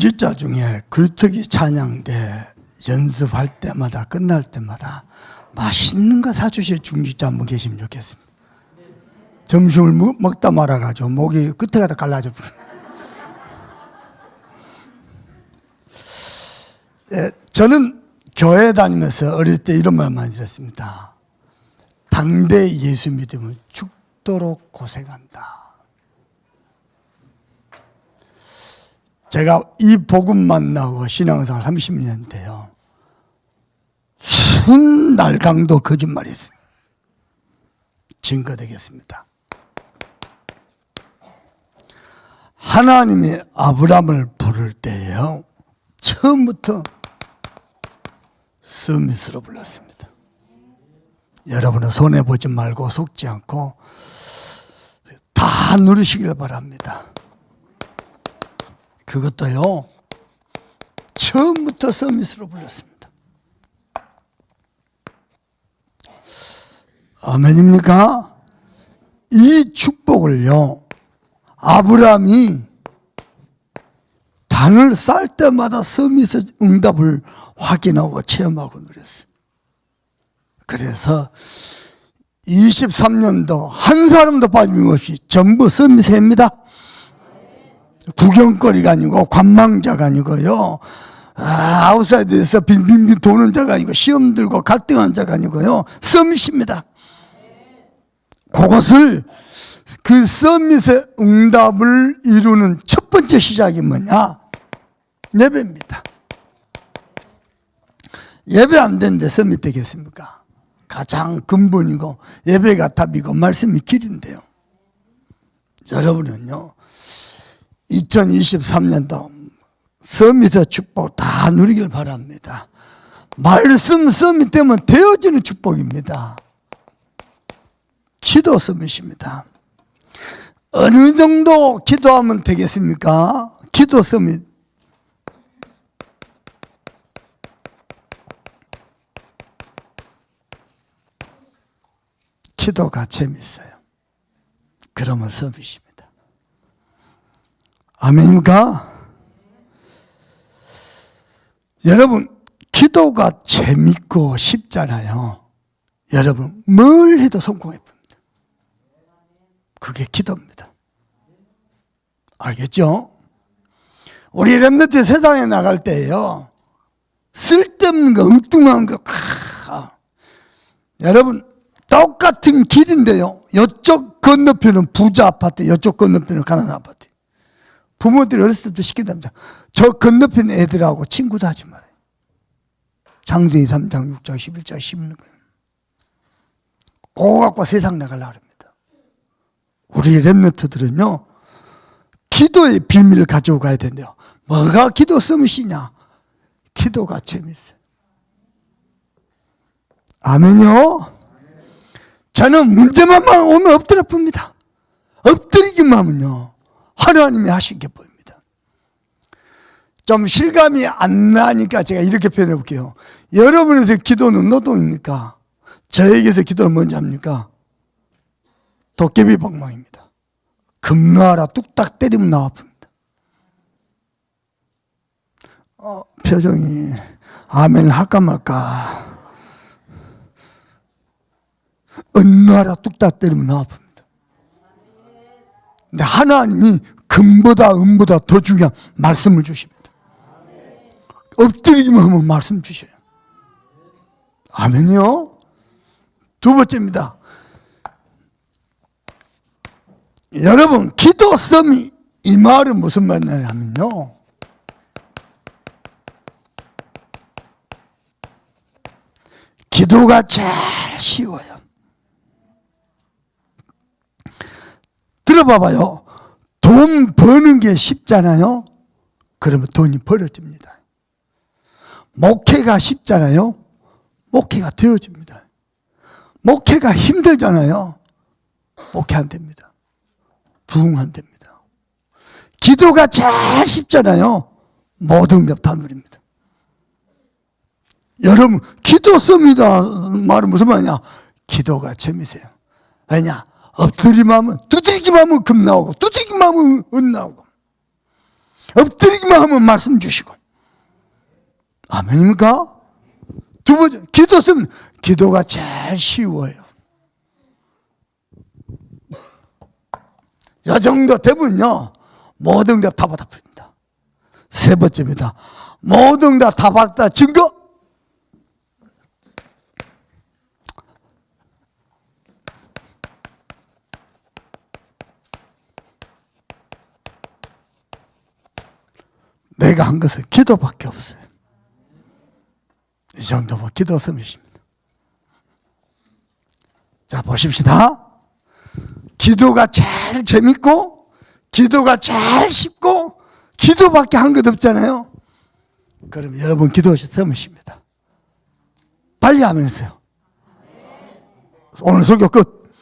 기자 중에 굴뚝이 찬양대 연습할 때마다 끝날 때마다 맛있는 거 사주실 중직자 한 분 계시면 좋겠습니다. 점심을 먹다 말아가지고 목이 끝에 가다 갈라져. 예, 저는 교회 다니면서 어릴 때 이런 말 많이 들었습니다. 당대 예수 믿으면 죽도록 고생한다. 제가 이 복음 만나고 신앙생활 30년 돼요. 순날강도 거짓말이었어요. 증거되겠습니다. 하나님이 아브라함을 부를 때에요, 처음부터 서밋으로 불렀습니다. 여러분은 손해보지 말고 속지 않고 다 누리시길 바랍니다. 그것도요, 처음부터 서밋으로 불렀습니다. 아멘입니까? 이 축복을요, 아브라함이 단을 쌀 때마다 서밋의 응답을 확인하고 체험하고 누렸어요. 그래서 23년도 한 사람도 빠짐없이 전부 서밋입니다. 구경거리가 아니고 관망자가 아니고요, 아웃사이드에서 빙빙빙 도는 자가 아니고 시험 들고 갈등한 자가 아니고요, 서밋입니다. 그것을, 그 서밋의 응답을 이루는 첫 번째 시작이 뭐냐? 예배입니다. 예배 안 되는데 서밋 되겠습니까? 가장 근본이고 예배가 답이고 말씀이 길인데요. 여러분은요, 2023년도 서밋의 축복 다 누리길 바랍니다. 말씀 서밋 되면 되어지는 축복입니다. 기도 서밋입니다. 어느 정도 기도하면 되겠습니까? 기도 서밋. 기도가 재밌어요. 그러면 서밋입니다. 아멘입니까? 여러분, 기도가 재밌고 쉽잖아요. 여러분, 뭘 해도 성공해 봅니다. 그게 기도입니다. 알겠죠? 우리 렘넌트 세상에 나갈 때요, 쓸데없는 거, 엉뚱한 거, 여러분, 똑같은 길인데요, 이쪽 건너편은 부자 아파트, 이쪽 건너편은 가난한 아파트. 부모들이 어렸을 때부터 시킨답니다. 저 건너편 애들하고 친구도 하지 말아요. 장세기 3장 6장 11장 11장. 그거 갖고 세상 나가려고 합니다. 우리 렘넌트들은요, 기도의 비밀을 가지고 가야 된대요. 뭐가 기도 서밋이냐? 기도가 재밌어요. 아멘요? 저는 문제만 오면 엎드려 봅니다. 엎드리기만 하면요, 하나님이 하신 게 보입니다. 좀 실감이 안 나니까 제가 이렇게 표현해 볼게요. 여러분에서 기도는 노동입니까? 저에게서 기도는 뭔지 압니까? 도깨비 방망입니다. 금나라 뚝딱 때리면 나와 봅니다. 표정이 아멘을 할까 말까. 은나라 뚝딱 때리면 나와 봅니다. 근데 하나님이 금보다 은보다 더 중요한 말씀을 주십니다. 엎드리기만 하면 말씀 주셔요. 아멘이요? 두 번째입니다. 여러분, 기도 서밋, 이 말은 무슨 말이냐면요, 기도가 제일 쉬워요. 들어봐봐요. 돈 버는 게 쉽잖아요. 그러면 돈이 벌어집니다. 목회가 쉽잖아요. 목회가 되어집니다. 목회가 힘들잖아요. 목회 안 됩니다. 부흥 안 됩니다. 기도가 제일 쉽잖아요. 모든 것 다 누립니다. 여러분, 기도 씁니다 말은 무슨 말이냐? 기도가 재미세요. 왜냐? 엎드리기만 하면, 두드리기만 하면 금 나오고, 두드리기만 하면 은 나오고. 엎드리기만 하면 말씀 주시고. 아멘입니까? 두 번째, 기도 쓰면 기도가 제일 쉬워요. 이 정도 되면요, 모든 게 다 받아버립니다. 세 번째입니다. 모든 게 다 받았다 증거. 내가 한 것은 기도밖에 없어요. 이 정도면 기도 섬이십니다. 자, 보십시다. 기도가 제일 재밌고, 기도가 제일 쉽고, 기도밖에 한 것 없잖아요. 그럼 여러분 기도 섬이십니다. 빨리 하면서요. 오늘 설교 끝.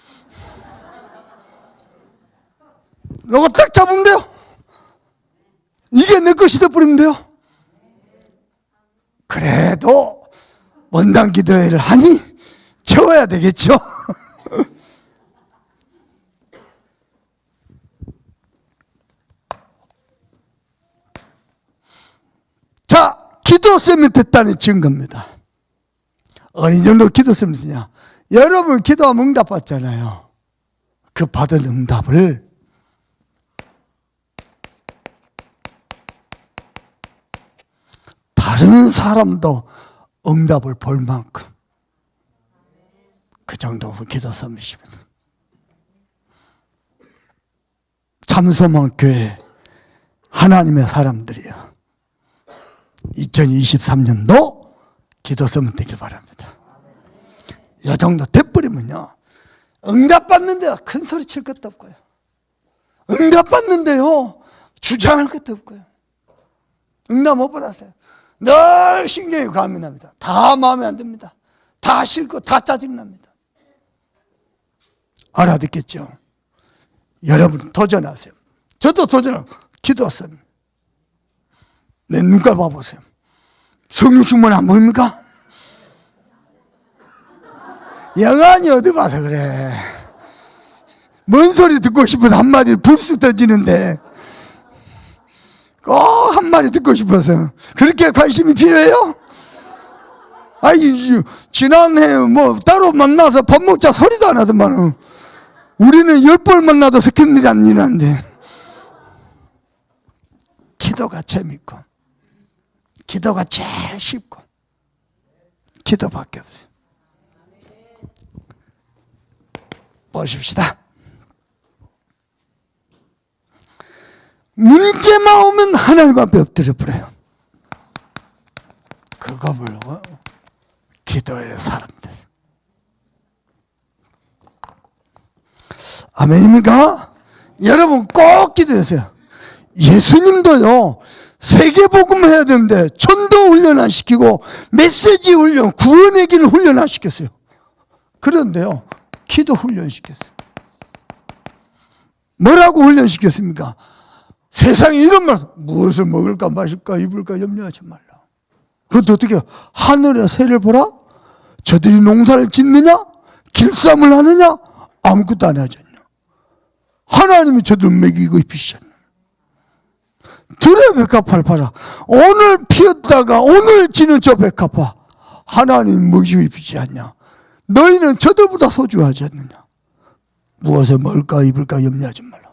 이거 딱 잡으면 돼요. 이게 내 것이 되어버리면 돼요. 그래도 원당 기도회를 하니 채워야 되겠죠. 자, 기도쌤이 됐다는 증거입니다. 어느 정도 기도쌤이 되냐? 여러분 기도하면 응답 받잖아요. 그 받은 응답을 다른 사람도 응답을 볼 만큼 그 정도 기도 섬이십니다. 참소망 교회 하나님의 사람들이요, 2023년도 기도 섬 되길 바랍니다. 이 정도 돼버리면요, 응답 받는데요 큰 소리 칠 것도 없고요, 응답 받는데요 주장할 것도 없고요, 응답 못 받았어요, 늘 신경이 과민합니다. 다 마음에 안 듭니다. 다 싫고 다 짜증납니다. 알아듣겠죠? 여러분 도전하세요. 저도 도전하고 기도했어요. 내 눈깔 봐보세요. 성령 충만이 안 보입니까? 영안이 어디 봐서 그래. 뭔 소리 듣고 싶어서 한마디 불쑥 던지는데 꼭 한마디 듣고 싶어서 그렇게 관심이 필요해요? 아이, 지난해 뭐 따로 만나서 밥 먹자 소리도 안 하더만 우리는 10번 만나도 스킨 일이 안 일어나는데. 기도가 재밌고 기도가 제일 쉽고 기도밖에 없어요. 보십시다. 문제만 오면 하나님 앞에 엎드려 버려요. 그거 불고 기도의 사람들. 아멘입니까? 여러분 꼭 기도하세요. 예수님도요, 세계복음 해야 되는데 전도 훈련 안 시키고 메시지 훈련, 구원의 길을 훈련 안 시켰어요. 그런데요, 기도 훈련 시켰어요. 뭐라고 훈련 시켰습니까? 세상에 이런 말, 무엇을 먹을까 마실까 입을까 염려하지 말라. 그것도 어떻게 해요? 하늘의 새를 보라? 저들이 농사를 짓느냐? 길쌈을 하느냐? 아무것도 안 하지 않냐? 하나님이 저들 먹이고 입히시잖아요. 들의 백합화를 봐라. 오늘 피었다가 오늘 지는 저 백합화, 하나님이 먹이고 입히지 않냐? 너희는 저들보다 소중하지 않느냐? 무엇을 먹을까 입을까 염려하지 말라.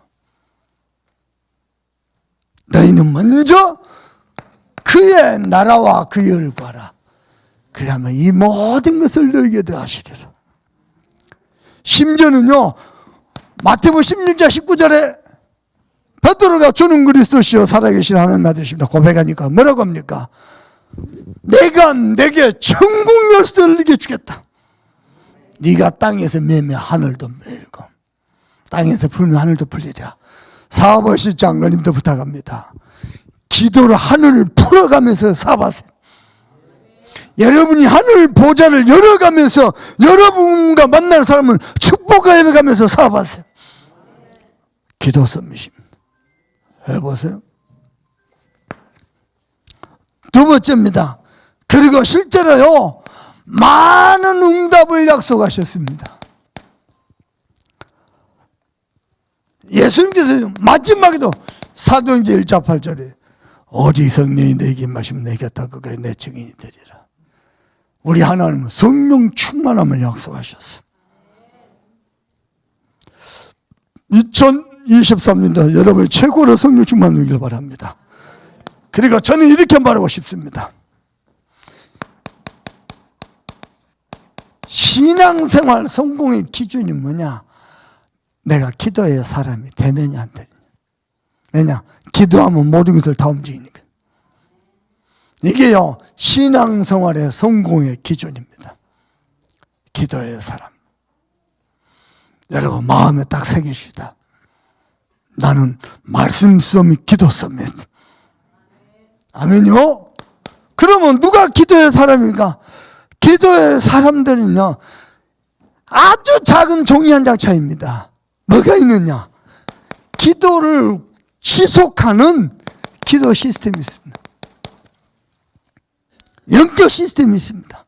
너희는 먼저 그의 나라와 그의 의를 구하라. 그러면 이 모든 것을 너희에게 더하시리라. 심지어는요, 마태복음 16장 19절에 베드로가 주는 그리스도시요 살아계신 하나님 아들이십니다 고백하니까 뭐라고 합니까? 내가 내게 천국 열쇠를 네게 주겠다. 네가 땅에서 매면 하늘도 매고 땅에서 풀면 하늘도 풀리리라. 사업하실 장로님도 부탁합니다. 기도로 하늘을 풀어가면서 사업하세요. 여러분이 하늘 보좌를 열어가면서 여러분과 만나는 사람을 축복하여 가면서 사업하세요. 기도 썸밋입니다. 해보세요. 두 번째입니다. 그리고 실제로요, 많은 응답을 약속하셨습니다. 예수님께서 마지막에도 사도행전 1장 8절에 오직 성령이 내게 임하시면 내게 닦아가 내 증인이 되리라. 우리 하나님은 성령 충만함을 약속하셨어. 2023년도 여러분의 최고로 성령 충만을 누리길 바랍니다. 그리고 저는 이렇게 말하고 싶습니다. 신앙생활 성공의 기준이 뭐냐? 내가 기도해야 사람이 되느냐 안 되느냐. 왜냐? 기도하면 모든 것을 다 움직이니까. 이게요, 신앙생활의 성공의 기준입니다. 기도해야 사람. 여러분 마음에 딱 새기시다. 나는 말씀 썸이 기도 썸이었어. 아멘요? 그러면 누가 기도의 사람입니까? 기도의 사람들은요, 아주 작은 종이 한 장 차이입니다. 뭐가 있느냐? 기도를 지속하는 기도 시스템이 있습니다. 영적 시스템이 있습니다.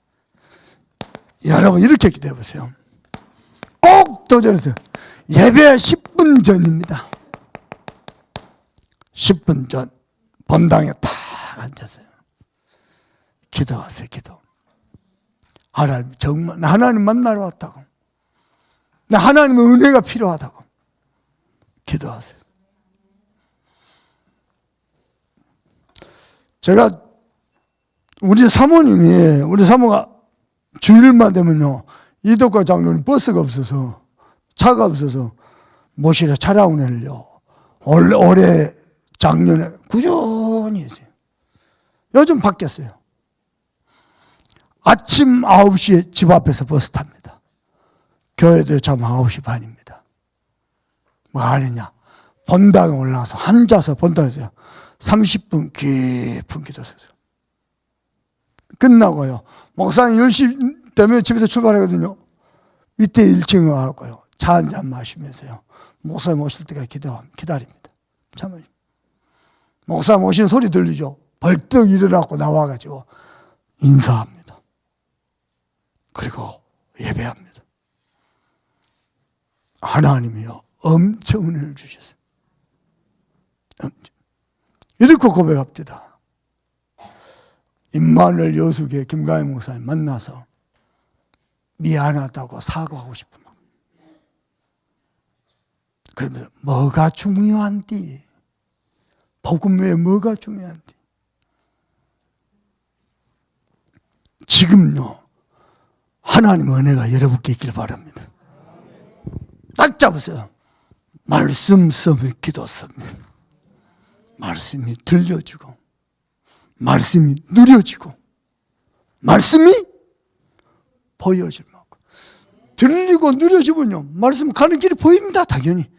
여러분 이렇게 기도해 보세요. 꼭 도전하세요. 예배 10분 전입니다. 10분 전 본당에 딱 앉아서요. 기도하세요. 기도. 하나님 정말 나 하나님 만나러 왔다고. 나 하나님의 은혜가 필요하다고. 기도하세요. 제가 우리 사모가 주일만 되면요, 이덕과 장로님 버스가 없어서, 차가 없어서 모시러 차량운행을요, 올해 작년에 꾸준히 했어요. 요즘 바뀌었어요. 아침 9시에 집 앞에서 버스 탑니다. 교회도 참 9시 반입니다. 뭐 하느냐? 본당에 올라와서 앉아서 본당에서 30분 깊은 기도 했어요. 끝나고요, 목사님 10시 되면 집에서 출발하거든요. 밑에 1층에 와서요, 차 한잔 마시면서요, 목사님 오실 때까지 기다립니다. 참아요. 목사님 오시는 소리 들리죠? 벌떡 일어나고 나와가지고 인사합니다. 그리고 예배합니다. 하나님이요, 엄청 은혜를 주셨어요. 이렇게 고백합니다. 임마누엘 여수교회 김가희 목사님 만나서 미안하다고 사과하고 싶은 마음. 그러면서 뭐가 중요한디? 복음 외에 뭐가 중요한디? 지금요, 하나님의 은혜가 여러분께 있길 바랍니다. 딱 잡으세요. 말씀 썸이 기도 썸이. 말씀이 들려지고, 말씀이 누려지고, 말씀이 보여질 만큼. 들리고 누려지면요, 말씀 가는 길이 보입니다. 당연히.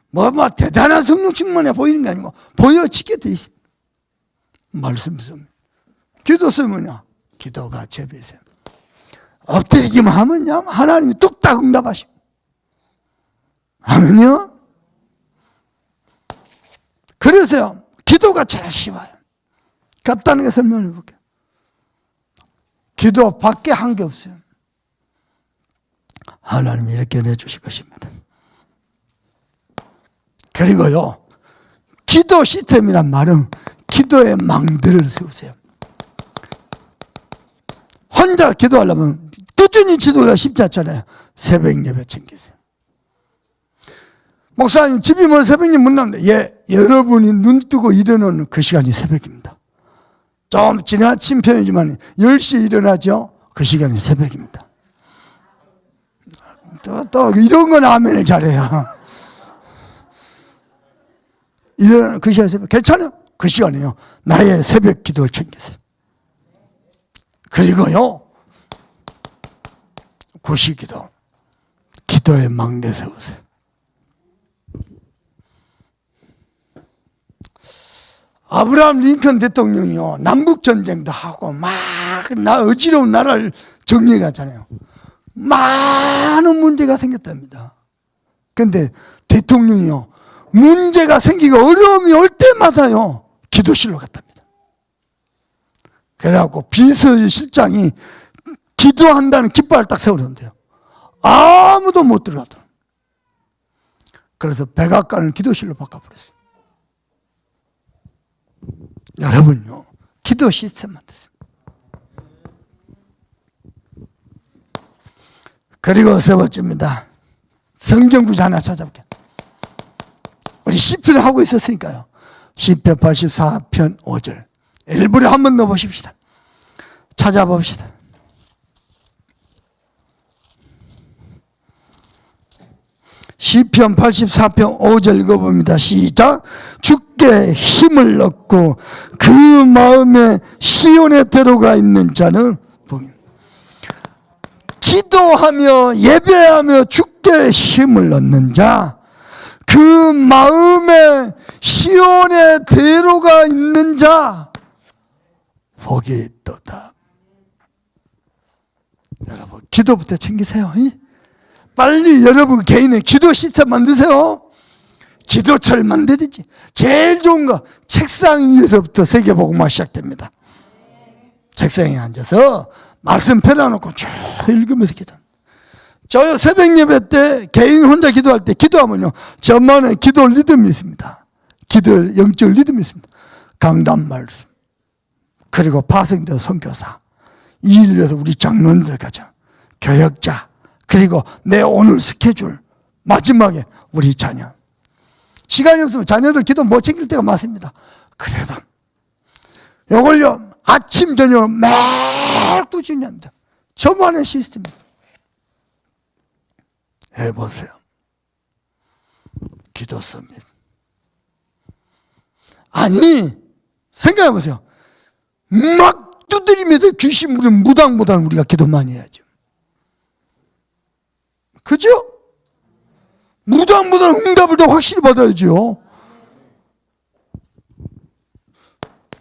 뭐 대단한 성령 충만해 보이는 게 아니고 보여지게 돼 있습니다. 말씀 썸. 기도 썸이냐? 기도가 제비세요. 엎드리기만 하면요, 하나님이 뚝딱 응답하시고. 아멘요? 그래서요, 기도가 제일 쉬워요. 간단하게 설명해 볼게요. 기도 밖에 한 게 없어요. 하나님이 이렇게 내주실 것입니다. 그리고요, 기도 시스템이란 말은 기도의 망대를 세우세요. 혼자 기도하려면 꾸준히 기도가 쉽지 않잖아요. 새벽 예배 챙기세요. 목사님 집이 뭐 새벽 예배 못 나는데, 예, 여러분이 눈 뜨고 일어나는 그 시간이 새벽입니다. 좀 지나친 편이지만 10시에 일어나죠? 그 시간이 새벽입니다. 또 이런 건 아멘을 잘해야. 일어나는 그 시간이 새벽. 괜찮아요? 그 시간이요, 나의 새벽 기도를 챙기세요. 그리고요, 구시기도, 기도의 망대 세우세요. 아브라함 링컨 대통령이요, 남북전쟁도 하고 어지러운 나라를 정리해 갔잖아요. 많은 문제가 생겼답니다. 근데 대통령이요, 문제가 생기고 어려움이 올 때마다요, 기도실로 갔답니다. 그래갖고 비서실장이 기도한다는 깃발을 딱 세우는데요, 아무도 못 들어가더라고요. 그래서 백악관을 기도실로 바꿔버렸어요. 여러분요, 기도 시스템 만드세요. 그리고 세 번째입니다. 성경 구절 하나 찾아볼게요. 우리 시편을 하고 있었으니까요. 시편 84편 5절. 일부러 한번 넣어보십시다. 찾아봅시다. 시편 84편 5절 읽어봅니다. 시작. 주께 힘을 얻고 그 마음에 시온에 들어가 있는 자는 복임. 기도하며 예배하며 주께 힘을 얻는 자, 그 마음에 시온에 들어가 있는 자 복이 있도다. 여러분, 기도부터 챙기세요. 빨리 여러분 개인의 기도 시스템 만드세요. 기도처를 만들든지. 제일 좋은 거 책상 위에서부터 세계복음화 시작됩니다. 책상에 앉아서 말씀 펴놔놓고 쭉 읽으면서 기도. 저는 새벽 예배 때 개인 혼자 기도할 때 기도하면요, 저만의 기도 리듬이 있습니다. 기도 영적 리듬이 있습니다. 강단 말씀, 그리고 파생된 선교사, 이 일을 위해서 우리 장로님들 가자, 교역자, 그리고 내 오늘 스케줄, 마지막에 우리 자녀. 시간이 없으면 자녀들 기도 못 챙길 때가 많습니다. 그래도 요걸요, 아침 저녁 매일 꾸준히 합니다. 저만의 시스템입니다. 해보세요. 기도 씁니다. 아니, 생각해보세요. 막 두드리면서 귀신 부리는 무당보다는 우리가 기도 많이 해야죠. 그죠? 무당보다는 응답을 더 확실히 받아야죠.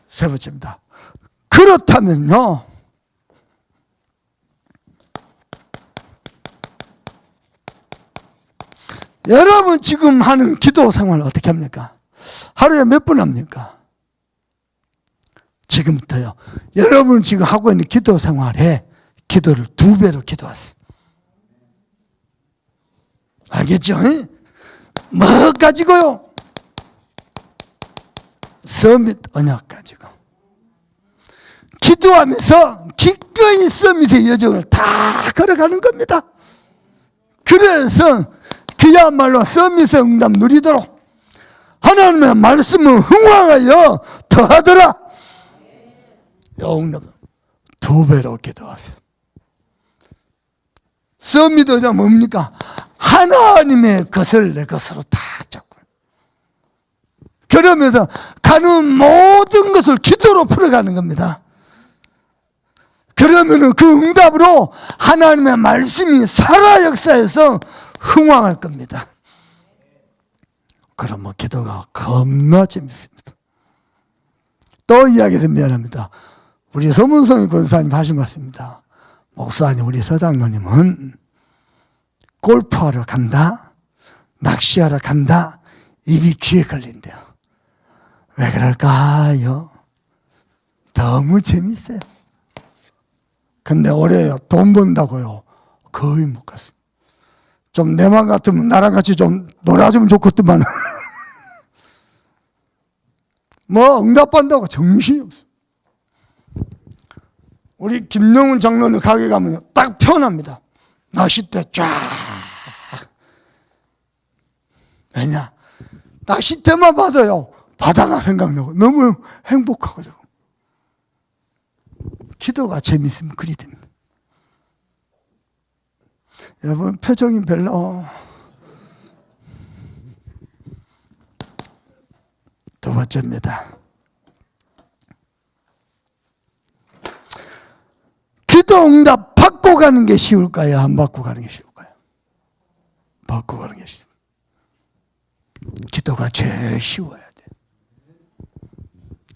세 번째입니다. 그렇다면요, 여러분 지금 하는 기도 생활을 어떻게 합니까? 하루에 몇 분 합니까? 지금부터요, 여러분 지금 하고 있는 기도 생활에 기도를 2배로 기도하세요. 알겠죠? 뭐 가지고요? 서밋 언약 가지고 기도하면서 기꺼이 서밋의 여정을 다 걸어가는 겁니다. 그래서 그야말로 서밋의 응답 누리도록 하나님의 말씀을 흥황하여 더하더라. 응답 2배로 기도하세요. 서밋은 뭡니까? 하나님의 것을 내 것으로 다 잡고, 그러면서 가는 모든 것을 기도로 풀어가는 겁니다. 그러면 그 응답으로 하나님의 말씀이 살아 역사에서 흥황할 겁니다. 그러면 기도가 겁나 재밌습니다. 또 이야기해서 미안합니다. 우리 서문성의 권사님 하신 말씀입니다. 목사님, 우리 서장로님은 골프하러 간다, 낚시하러 간다, 입이 귀에 걸린대요. 왜 그럴까요? 너무 재밌어요. 근데 올해 돈 번다고요, 거의 못 갔어요. 좀 내 맘 같으면 나랑 같이 좀 놀아주면 좋겠더만 뭐 응답한다고 정신이 없어. 우리 김영훈 장로님 가게 가면 딱 편합니다. 낚싯대 쫙. 왜냐? 낚싯대만 받아요, 바다가 생각나고 너무 행복하거든요. 기도가 재밌으면 그리 됩니다. 여러분 표정이 별로. 두 번째입니다. 기도 응답 받고 가는 게 쉬울까요? 안 받고 가는 게 쉬울까요? 받고 가는 게 쉬워요. 기도가 제일 쉬워야 돼.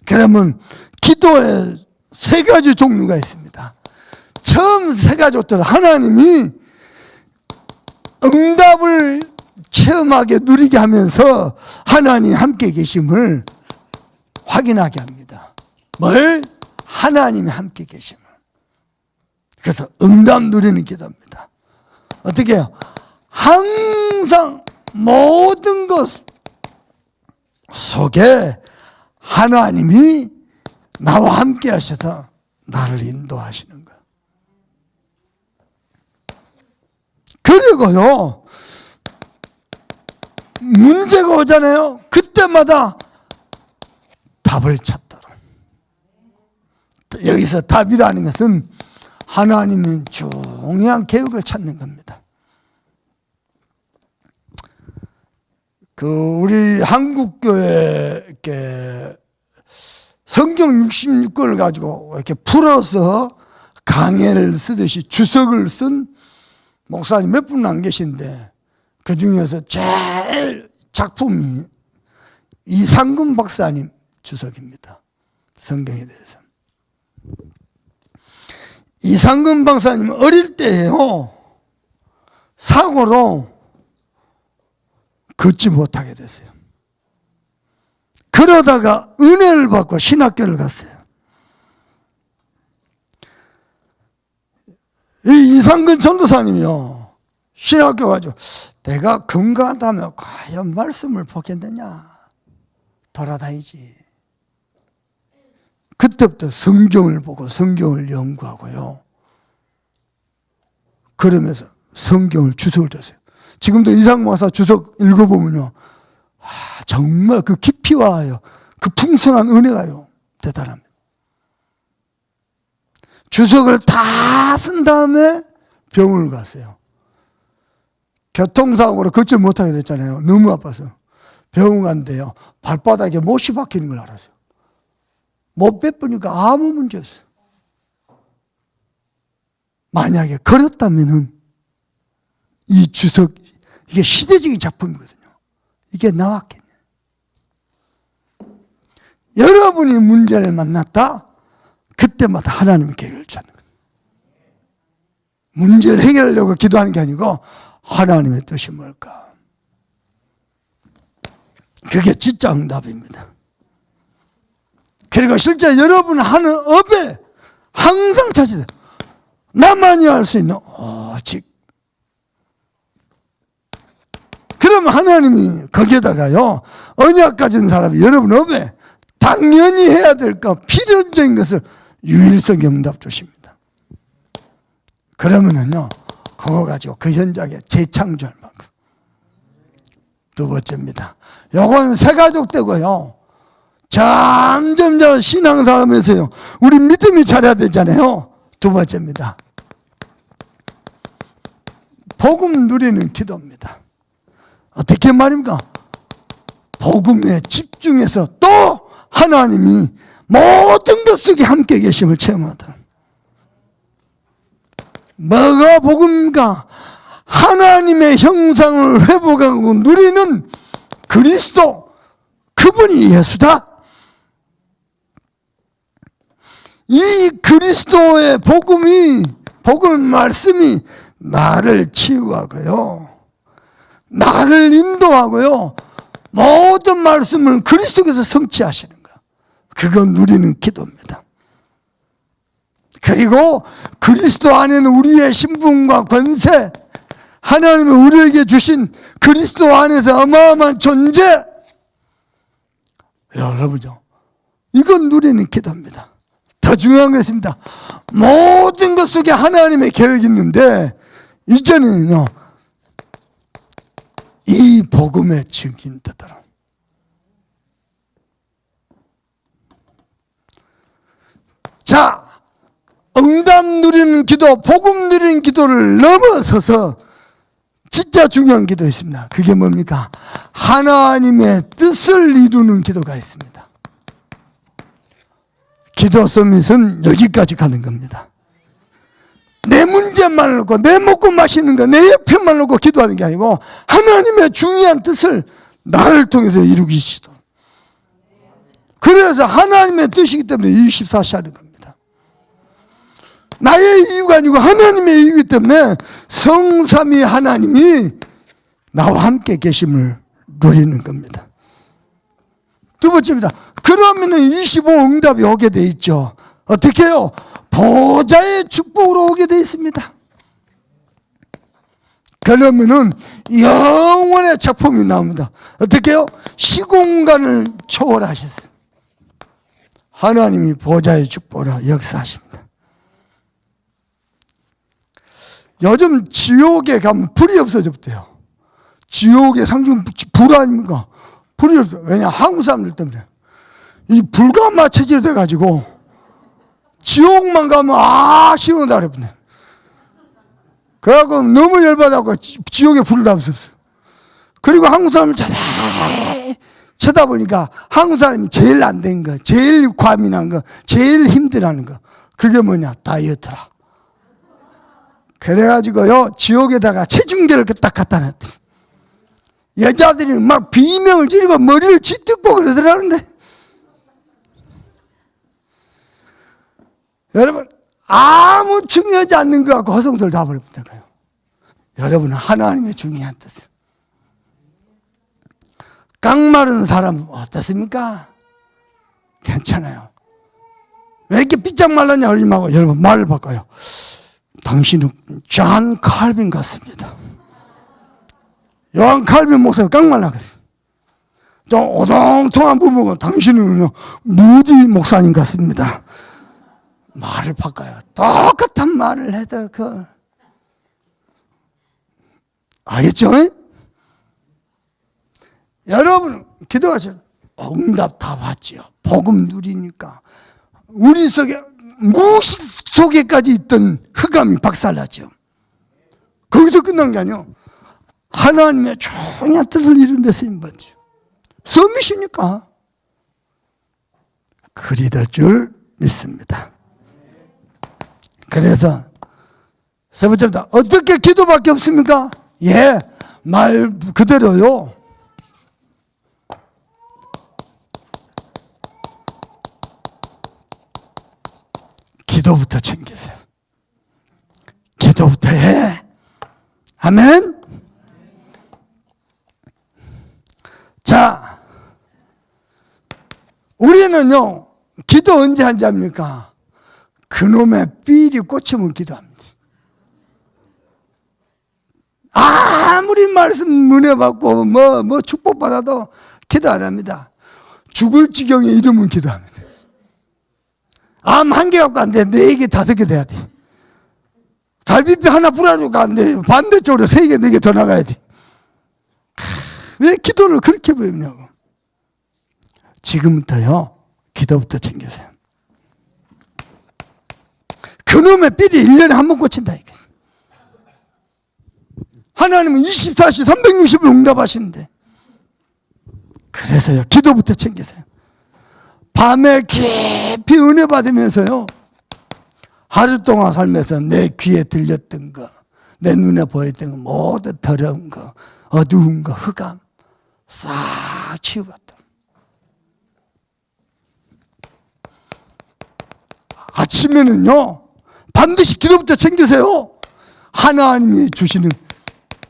그러면 기도에 3가지 종류가 있습니다. 처음 3가지부터 하나님이 응답을 체험하게 누리게 하면서 하나님 함께 계심을 확인하게 합니다. 뭘? 하나님이 함께 계심을. 그래서 응답 누리는 기도입니다. 어떻게 해요? 항상 모든 것 속에 하나님이 나와 함께 하셔서 나를 인도하시는 거예요. 그리고요, 문제가 오잖아요. 그때마다 답을 찾도록. 여기서 답이라는 것은 하나님의 중요한 계획을 찾는 겁니다. 우리 한국교회 성경 66권을 가지고 이렇게 풀어서 강해를 쓰듯이 주석을 쓴 목사님 몇 분 안 계신데, 그 중에서 제일 작품이 이상근 박사님 주석입니다. 성경에 대해서. 이상근 박사님 어릴 때에요, 사고로 걷지 못하게 됐어요. 그러다가 은혜를 받고 신학교를 갔어요. 이 이상근 전도사님이요, 신학교 가지고 내가 건강하다면 과연 말씀을 보겠느냐, 돌아다니지. 그때부터 성경을 보고 성경을 연구하고요, 그러면서 성경을 주석을 줬어요. 지금도 이상근 박사 주석 읽어보면요, 정말 그 깊이와요, 그 풍성한 은혜가요, 대단합니다. 주석을 다 쓴 다음에 병원을 갔어요. 교통사고로 걷지 못하게 됐잖아요. 너무 아파서. 병원 간대요. 발바닥에 못이 박히는 걸 알았어요. 못 뺐으니까 아무 문제 없어요. 만약에 걸었다면은 이 주석, 이게 시대적인 작품이거든요. 이게 나왔겠네. 여러분이 문제를 만났다? 그때마다 하나님의 계획을 찾는 거예요. 문제를 해결하려고 기도하는 게 아니고 하나님의 뜻이 뭘까? 그게 진짜 응답입니다. 그리고 실제 여러분 하는 업에 항상 찾으세요. 나만이 할 수 있는 오직. 그러면 하나님이 거기에다가요, 언약 가진 사람이 여러분 업에 당연히 해야 될 것, 필연적인 것을 유일성 응답 주십니다. 그러면은요, 그거 가지고 그 현장에 재창조할 만큼. 두 번째입니다. 요건 새가족 되고요, 점점 저 신앙사람에서요, 우리 믿음이 자라야 되잖아요. 두 번째입니다. 복음 누리는 기도입니다. 어떻게 말입니까? 복음에 집중해서 또 하나님이 모든 것 속에 함께 계심을 체험하도록. 뭐가 복음입니까? 하나님의 형상을 회복하고 누리는 그리스도, 그분이 예수다. 이 그리스도의 복음 말씀이 나를 치유하고요, 나를 인도하고요, 모든 말씀을 그리스도께서 성취하시는 거예요. 그건 누리는 기도입니다. 그리고 그리스도 안에는 우리의 신분과 권세, 하나님이 우리에게 주신 그리스도 안에서 어마어마한 존재, 여러분요, 이건 누리는 기도입니다. 더 중요한 것입니다. 모든 것 속에 하나님의 계획이 있는데, 이제는요, 이 복음의 증인 되도록. 자, 응답 누리는 기도, 복음 누리는 기도를 넘어서서 진짜 중요한 기도 있습니다. 그게 뭡니까? 하나님의 뜻을 이루는 기도가 있습니다. 기도 서밋은 여기까지 가는 겁니다. 내 문제만 놓고, 내 먹고 마시는 거, 내 옆에만 놓고 기도하는 게 아니고 하나님의 중요한 뜻을 나를 통해서 이루기시도록. 그래서 하나님의 뜻이기 때문에 24시 하는 겁니다. 나의 이유가 아니고 하나님의 이유이기 때문에 성삼위 하나님이 나와 함께 계심을 누리는 겁니다. 두 번째입니다. 그러면은 25 응답이 오게 돼 있죠. 어떻게 해요? 보좌의 축복으로 오게 돼 있습니다. 그러면은 영원의 작품이 나옵니다. 어떻게 해요? 시공간을 초월하셨어요. 하나님이 보좌의 축복으로 역사하십니다. 요즘 지옥에 가면 불이 없어졌대요. 지옥의 상징 불 아닙니까? 불이 없어. 왜냐? 한국 사람들 때문에. 이 불가마 체질이 돼가지고 지옥만 가면 시원하다 그랬네. 그래갖고 너무 열받아갖고 지옥에 불을 다 없었어. 그리고 한국 사람을 쳐다보니까 한국 사람이 제일 안 된 거, 제일 과민한 거, 제일 힘들어하는 거, 그게 뭐냐? 다이어트라. 그래가지고요, 지옥에다가 체중계를 딱 갖다 놨대. 여자들이 막 비명을 지르고 머리를 짓뜯고 그러더라는데. 여러분, 아무 중요하지 않는 것 같고 허송세를 다 버립니다. 여러분은 하나님의 중요한 뜻을. 깡마른 사람 어떻습니까? 괜찮아요. 왜 이렇게 삐짝 말랐냐 그러지마고 여러분 말을 바꿔요. 당신은 존 칼빈 같습니다. 요한 칼빈 목사가 깡말라 그랬어요. 좀 오동통한 부부가 당신은 무디 목사님 같습니다. 말을 바꿔요. 똑같은 말을 해도 알겠죠? 여러분 기도하세요. 응답 다 받지요. 복음 누리니까 우리 속에 무식 속에까지 있던 흑암이 박살났죠. 거기서 끝난 게 아니에요. 하나님의 중요한 뜻을 이룬 데 쓰임받죠. 섬이시니까 그리 될 줄 믿습니다. 그래서 세 번째입니다. 어떻게 기도밖에 없습니까? 예, 말 그대로요. 기도부터 챙기세요. 기도부터 해. 아멘. 자, 우리는요, 기도 언제 한지 합니까? 그놈의 삘이 꽂히면 기도합니다. 아무리 말씀 은혜 받고 뭐 축복 받아도 기도 안 합니다. 죽을 지경에 이르면 기도합니다. 암 한 개 갖고 안 돼. 4개, 5개 돼야 돼. 갈비뼈 하나 부러지고 안 돼. 반대쪽으로 3개, 4개 더 나가야 돼. 왜 기도를 그렇게 배우냐고. 지금부터요, 기도부터 챙기세요. 그놈의 삘이 1년에 한 번 꽂힌다. 하나님은 24시 360일 응답하시는데. 그래서요, 기도부터 챙기세요. 밤에 깊이 은혜 받으면서요, 하루 동안 살면서 내 귀에 들렸던 거, 내 눈에 보였던 거, 모두 더러운 거, 어두운 거, 흑암 싹 치워봤다. 아침에는요, 반드시 기도부터 챙기세요. 하나님이 주시는,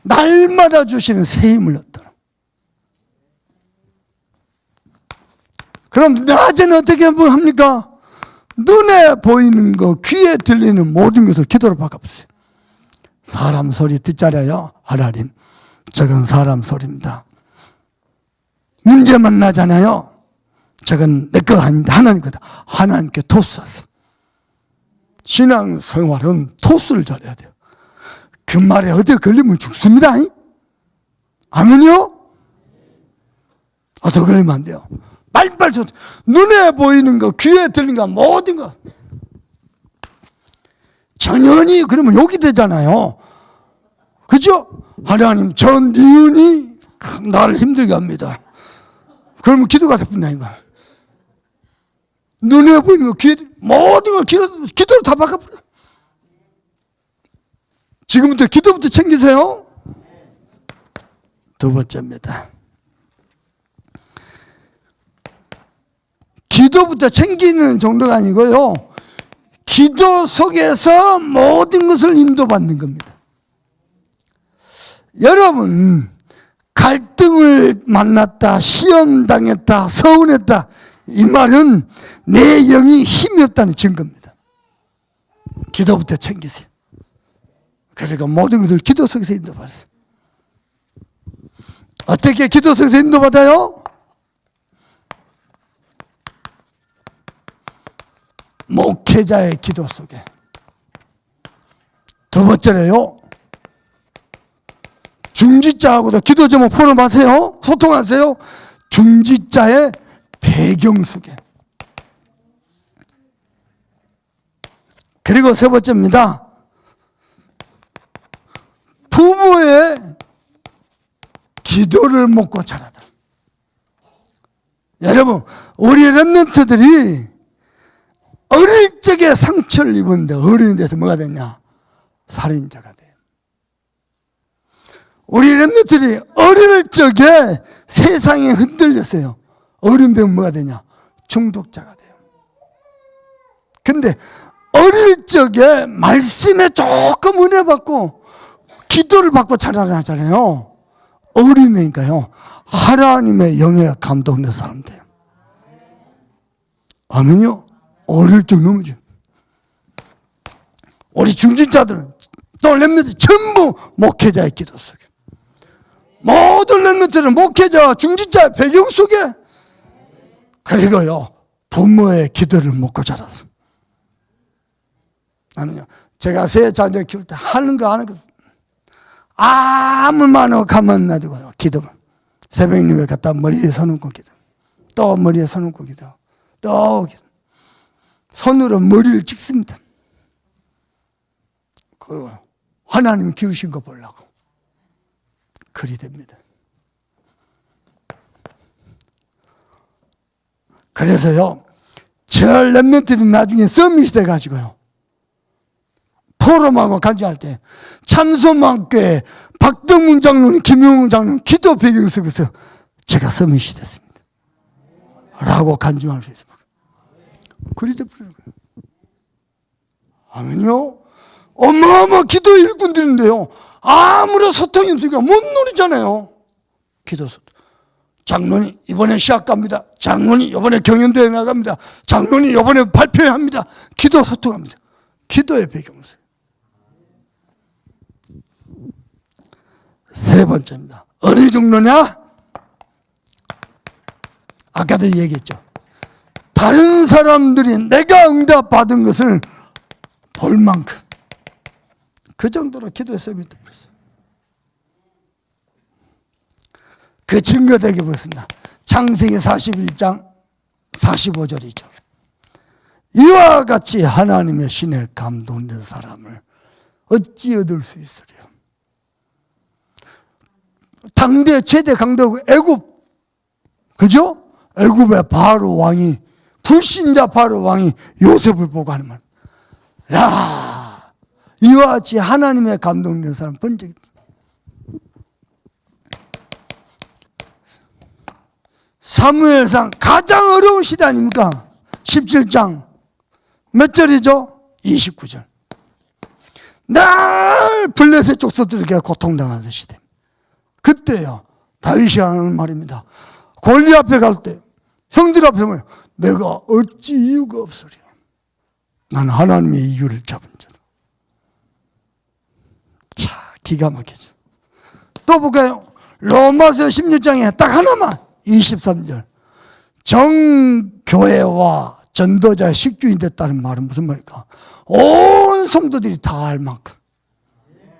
날마다 주시는 새 힘을 얻도록. 그럼 낮에는 어떻게 합니까? 눈에 보이는 거, 귀에 들리는 모든 것을 기도로 바꿔보세요. 사람 소리 듣자래요. 하나님, 저건 사람 소리입니다. 문제만 나잖아요. 저건 내 거 아닌데 하나님 거다. 하나님께 토스하세요. 신앙생활은 토스를 잘해야 돼요. 그 말에 어디 걸리면 죽습니다. 아멘요? 어디 걸리면 안 돼요. 빨리빨리 눈에 보이는 거, 귀에 들리는 거, 모든 거. 전연히 그러면 욕이 되잖아요. 그죠? 하나님, 저 니은이 나를 힘들게 합니다. 그러면 기도가 되뿐다 이거. 눈에 보이는 거, 귀에 모든 걸 기도로 다 바꿔버려. 지금부터 기도부터 챙기세요. 두 번째입니다. 기도부터 챙기는 정도가 아니고요, 기도 속에서 모든 것을 인도받는 겁니다. 여러분, 갈등을 만났다, 시험당했다, 서운했다, 이 말은 내 영이 힘이 없다는 증거입니다. 기도부터 챙기세요. 그리고 모든 것을 기도 속에서 인도받으세요. 어떻게 기도 속에서 인도받아요? 목회자의 기도 속에. 두 번째로요, 중지자하고도 기도 제목 포럼하세요. 소통하세요. 중지자의 배경 속에. 그리고 세 번째입니다. 부모의 기도를 먹고 자라다. 여러분, 우리 렘넌트들이 어릴 적에 상처를 입었는데 어른이 돼서 뭐가 됐냐? 살인자가 돼요. 우리 렘넌트들이 어릴 적에 세상에 흔들렸어요. 어른 되면 뭐가 되냐? 중독자가 돼요. 근데 어릴 적에 말씀에 조금 은혜 받고 기도를 받고 자라나잖아요. 어린애니까요, 하나님의 영에 감동된 사람 돼요. 아멘요? 어릴 적 넘어져. 우리 중진자들은 또 렘넌트 전부 목회자의 기도 속에. 모든 렘넌트는 목회자, 중진자의 배경 속에. 그리고요, 부모의 기도를 먹고 자라서. 아멘요? 제가 새 자녀 키울 때 하는 거 하는 거 아무 말 없고 가만 놔두고요, 기도를. 새벽 예배 갔다 머리에 손 얹고 기도. 또 머리에 손 얹고 기도. 또 기도. 손으로 머리를 찍습니다. 그리고 하나님 키우신 거 보려고. 그리 됩니다. 그래서요, 저 렘넌트들이 나중에 서밋이 돼가지고요, 포럼하고 간주할 때 참소만교회 박덕문 장로님, 김용웅 장로님 기도 배경 속에서 제가 서밋이 됐습니다 라고 간주할 수 있습니다. 그리 돼버리는 거예요. 아멘요? 어마어마 기도 일꾼들인데요, 아무런 소통이 없으니까 못 노리잖아요. 기도 소통. 장로님 이번에 시합 갑니다. 장로님 이번에 경연대회 나갑니다. 장로님 이번에 발표합니다. 기도 소통합니다. 기도의 배경을. 세 번째입니다. 어느 정도냐? 아까도 얘기했죠. 다른 사람들이 내가 응답받은 것을 볼 만큼 그 정도로 기도했어요. 그 증거되게 보겠습니다. 창세기 41장 45절이죠. 이와 같이 하나님의 신에 감동된 사람을 어찌 얻을 수 있으랴. 당대 최대 강대국 애굽, 그죠? 애굽의 바로 왕이, 불신자 바로 왕이 요셉을 보고 하는 말. 야, 이와 같이 하나님의 감동된 사람 본 적이 없다. 사무엘상 가장 어려운 시대 아닙니까? 17장 몇 절이죠? 29절. 날 블레셋 족속들에게 고통당하는 시대. 그때요, 다윗이 하는 말입니다. 골리앗 앞에 갈 때 형들 앞에 보면 내가 어찌 이유가 없으랴. 나는 하나님의 이유를 잡은 자다. 자, 기가 막히죠. 또 볼까요? 로마서 16장에 딱 하나만, 23절. 정교회와 전도자의 식주인 됐다는 말은 무슨 말일까? 온 성도들이 다 알 만큼.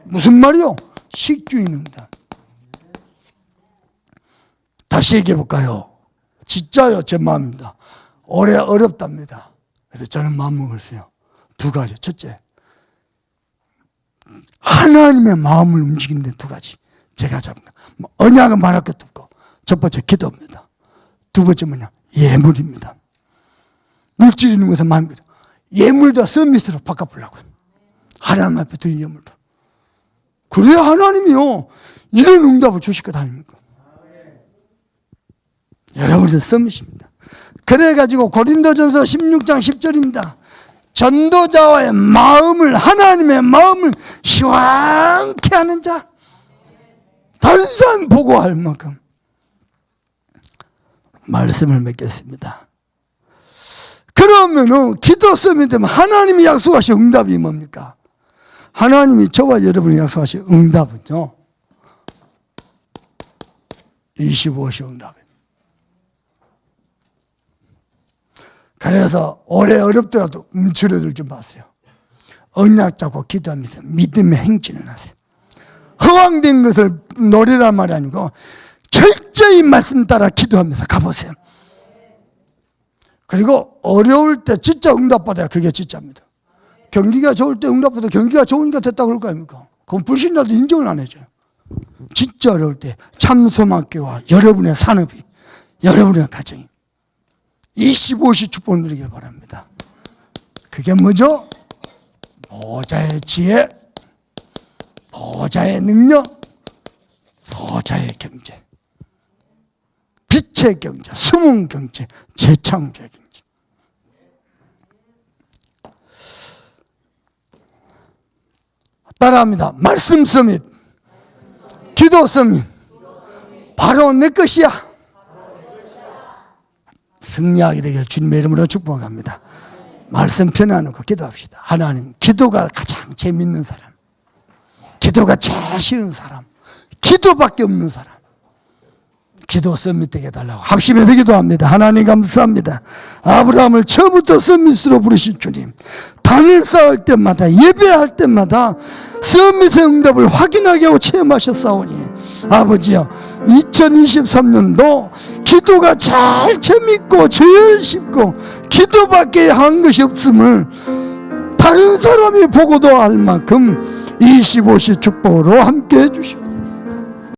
무슨 말이요? 식주인입니다. 다시 얘기해 볼까요? 진짜요, 제 마음입니다. 올해 어렵답니다. 그래서 저는 마음먹었어요. 두 가지. 첫째, 하나님의 마음을 움직이는 데 두 가지. 제가 잡은 거. 뭐 언약은 말할 것도 없고. 첫 번째, 기도입니다. 두 번째 뭐냐? 예물입니다. 물질 있는 것은 마음입니다. 예물도 서밋으로 바꿔보려고요. 하나님 앞에 드린 예물도. 그래야 하나님이요, 이런 응답을 주실 것 아닙니까? 여러분들 서밋입니다. 그래가지고 고린도전서 16장 10절입니다. 전도자와의 마음을, 하나님의 마음을 시원케 하는 자, 다른 사람 보고 할 만큼. 말씀을 맺겠습니다. 그러면은 기도 서밋 되면 하나님이 약속하신 응답이 뭡니까? 하나님이 저와 여러분이 약속하신 응답은요, 25시 응답입니다. 그래서 올해 어렵더라도 움츠러들지 마세요. 언약 잡고 기도하면서 믿음의 행진을 하세요. 허황된 것을 노리란 말이 아니고 철저히 말씀 따라 기도하면서 가보세요. 그리고 어려울 때 진짜 응답받아야 그게 진짜입니다. 경기가 좋을 때 응답받아 경기가 좋으니까 됐다고 그럴 거 아닙니까? 그건 불신자도 인정을 안 해줘요. 진짜 어려울 때 참소망교와 여러분의 산업이, 여러분의 가정이 25시 축복 누리길 바랍니다. 그게 뭐죠? 보좌의 지혜, 보좌의 능력, 보좌의 경제, 빛의 경제, 숨은 경제, 재창조의 경제. 따라합니다. 말씀 서밋, 기도 서밋, 바로 내 것이야. 승리하게 되길 주님의 이름으로 축복합니다. 말씀 펴놔놓고 기도합시다. 하나님, 기도가 가장 재밌는 사람, 기도가 제일 싫은 사람, 기도밖에 없는 사람, 기도 서밋 되게 해달라고 합심해서 기도합니다. 하나님 감사합니다. 아브라함을 처음부터 서밋으로 부르신 주님, 단을 쌓을 때마다 예배할 때마다 서밋의 응답을 확인하게 하고 체험하셨사오니 아버지여, 2023년도 기도가 잘 재밌고 제일 쉽고 기도밖에 한 것이 없음을 다른 사람이 보고도 알 만큼 25시 축복으로 함께 해주시고